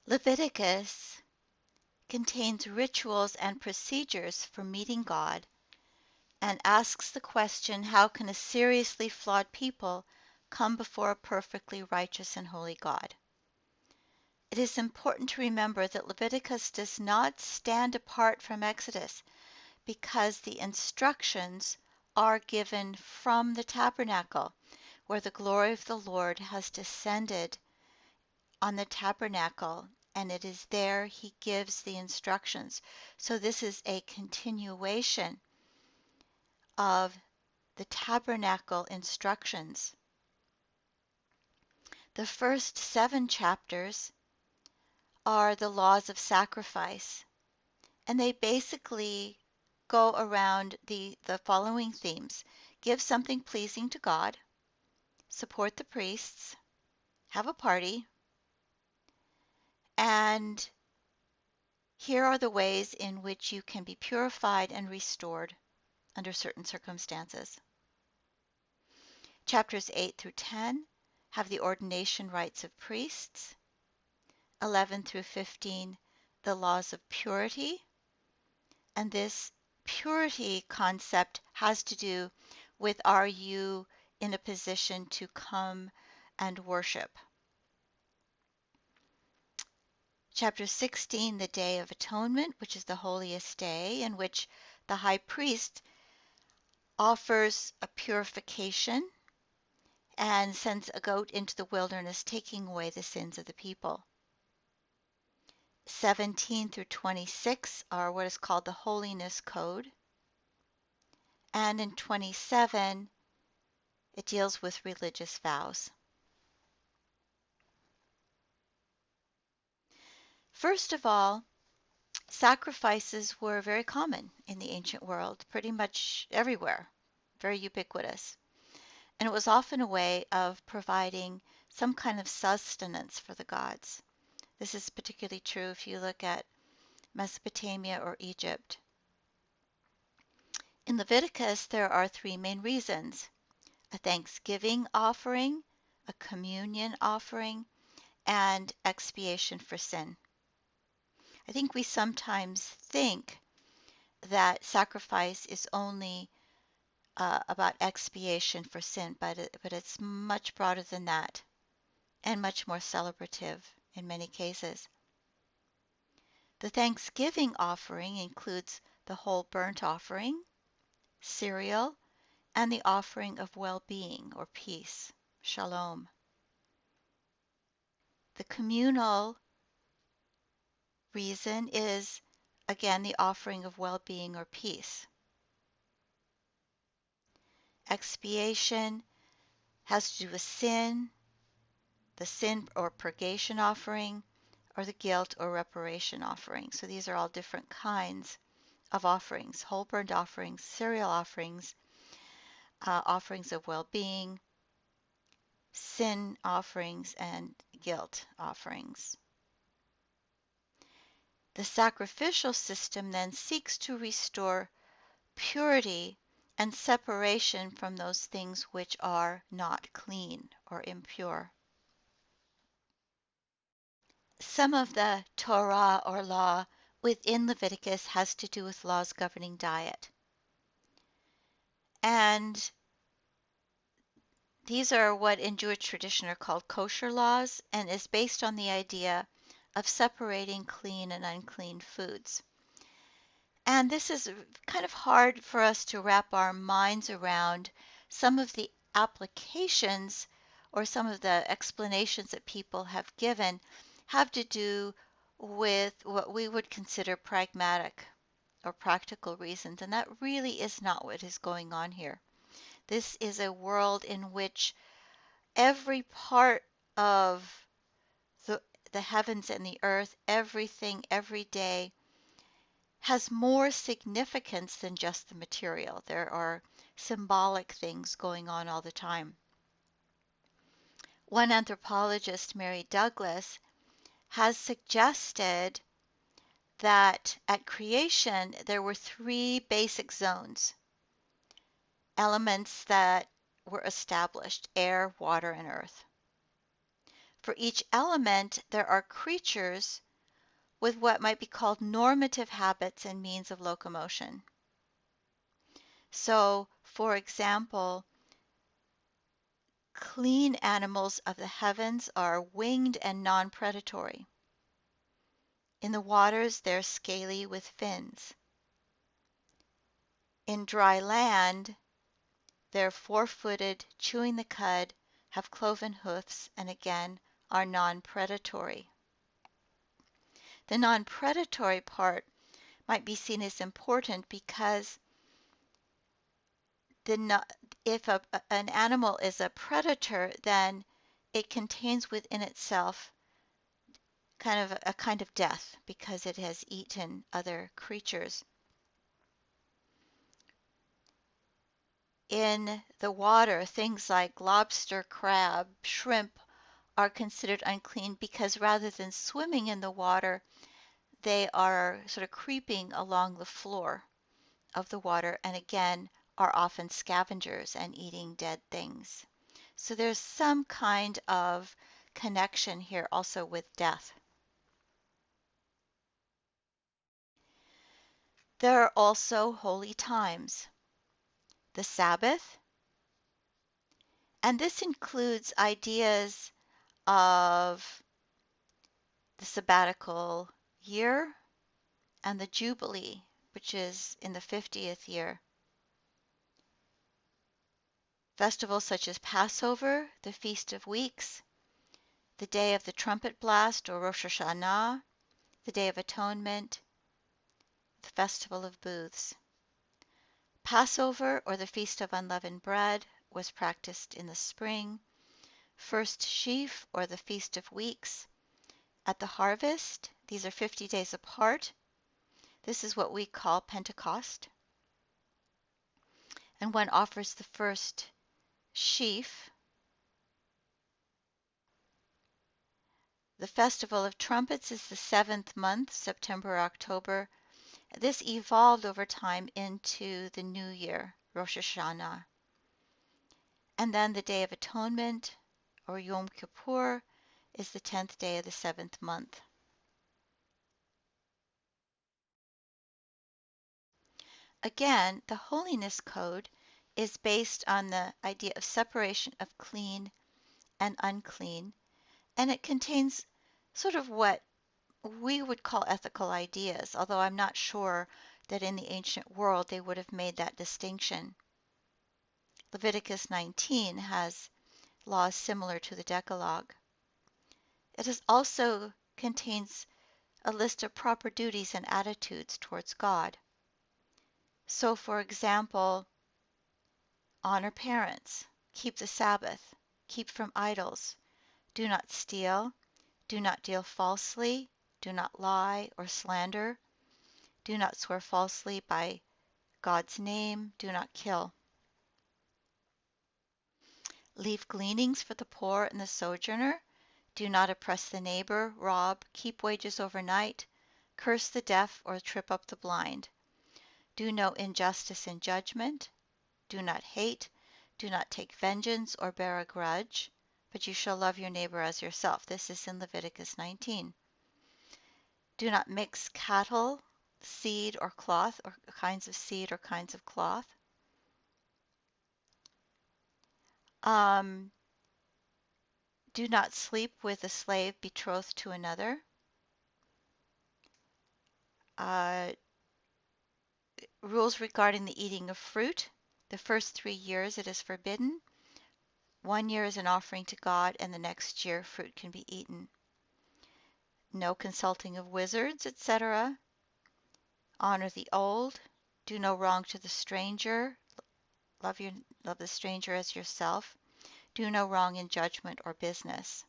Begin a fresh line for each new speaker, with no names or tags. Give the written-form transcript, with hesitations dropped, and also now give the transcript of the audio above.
Leviticus contains rituals and procedures for meeting God and asks the question, how can a seriously flawed people come before a perfectly righteous and holy God? It is important to remember that Leviticus does not stand apart from Exodus because the instructions are given from the tabernacle, where the glory of the Lord has descended on the tabernacle, and it is there he gives the instructions. So this is a continuation of the tabernacle instructions. The first 7 chapters are the laws of sacrifice, and they basically go around the following themes: give something pleasing to God, support the priests, have a party, and here are the ways in which you can be purified and restored under certain circumstances. Chapters 8 through 10 have the ordination rites of priests. 11 through 15, the laws of purity. And this purity concept has to do with, are you in a position to come and worship? Chapter 16, the Day of Atonement, which is the holiest day, in which the high priest offers a purification and sends a goat into the wilderness, taking away the sins of the people. 17 through 26 are what is called the Holiness Code. And in 27, it deals with religious vows. First of all, sacrifices were very common in the ancient world, pretty much everywhere, very ubiquitous. And it was often a way of providing some kind of sustenance for the gods. This is particularly true if you look at Mesopotamia or Egypt. In Leviticus, there are 3 main reasons: a thanksgiving offering, a communion offering, and expiation for sin. I think we sometimes think that sacrifice is only about expiation for sin, but it's much broader than that and much more celebrative in many cases. The thanksgiving offering includes the whole burnt offering, cereal, and the offering of well-being or peace, shalom. The communal reason is, again, the offering of well-being or peace. Expiation has to do with sin, the sin or purgation offering, or the guilt or reparation offering. So these are all different kinds of offerings: whole burnt offerings, cereal offerings, offerings of well-being, sin offerings, and guilt offerings. The sacrificial system then seeks to restore purity and separation from those things which are not clean or impure. Some of the Torah or law within Leviticus has to do with laws governing diet. And these are what in Jewish tradition are called kosher laws, and is based on the idea of separating clean and unclean foods. And this is kind of hard for us to wrap our minds around. Some of the applications or some of the explanations that people have given have to do with what we would consider pragmatic or practical reasons, and that really is not what is going on here. This is a world in which every part of the heavens and the earth, everything, every day, has more significance than just the material. There are symbolic things going on all the time. One anthropologist, Mary Douglas, has suggested that at creation there were 3 basic zones, elements that were established: air, water, and earth. For each element, there are creatures with what might be called normative habits and means of locomotion. So, for example, clean animals of the heavens are winged and non-predatory. In the waters, they're scaly with fins. In dry land, they're four-footed, chewing the cud, have cloven hoofs, and again are non-predatory. The non-predatory part might be seen as important because if an animal is a predator, then it contains within itself a kind of death because it has eaten other creatures. In the water, things like lobster, crab, shrimp are considered unclean because rather than swimming in the water, they are sort of creeping along the floor of the water and again are often scavengers and eating dead things. So there's some kind of connection here also with death. There are also holy times, the Sabbath, and this includes ideas of the sabbatical year and the Jubilee, which is in the 50th year. Festivals such as Passover, the Feast of Weeks, the Day of the Trumpet Blast or Rosh Hashanah, the Day of Atonement, the Festival of Booths. Passover, or the Feast of Unleavened Bread, was practiced in the spring. First Sheaf, or the Feast of Weeks, at the harvest. These are 50 days apart. This is what we call Pentecost. And one offers the first sheaf. The Festival of Trumpets is the 7th month, September, October. This evolved over time into the New Year, Rosh Hashanah. And then the Day of Atonement, or Yom Kippur, is the 10th day of the 7th month. Again, the Holiness Code is based on the idea of separation of clean and unclean, and it contains sort of what we would call ethical ideas, although I'm not sure that in the ancient world they would have made that distinction. Leviticus 19 has laws similar to the Decalogue. It also contains a list of proper duties and attitudes towards God. So, for example, honor parents, keep the Sabbath, keep from idols, do not steal, do not deal falsely, do not lie or slander, do not swear falsely by God's name, do not kill. Leave gleanings for the poor and the sojourner, do not oppress the neighbor, rob, keep wages overnight, curse the deaf or trip up the blind. Do no injustice in judgment, do not hate, do not take vengeance or bear a grudge, but you shall love your neighbor as yourself. This is in Leviticus 19. Do not mix cattle, seed, or cloth, or kinds of seed or kinds of cloth. Do not sleep with a slave betrothed to another. Rules regarding the eating of fruit. The first 3 years it is forbidden. 1 year is an offering to God, and the next year fruit can be eaten. No consulting of wizards, etc. Honor the old. Do no wrong to the stranger. Love the stranger as yourself. Do no wrong in judgment or business.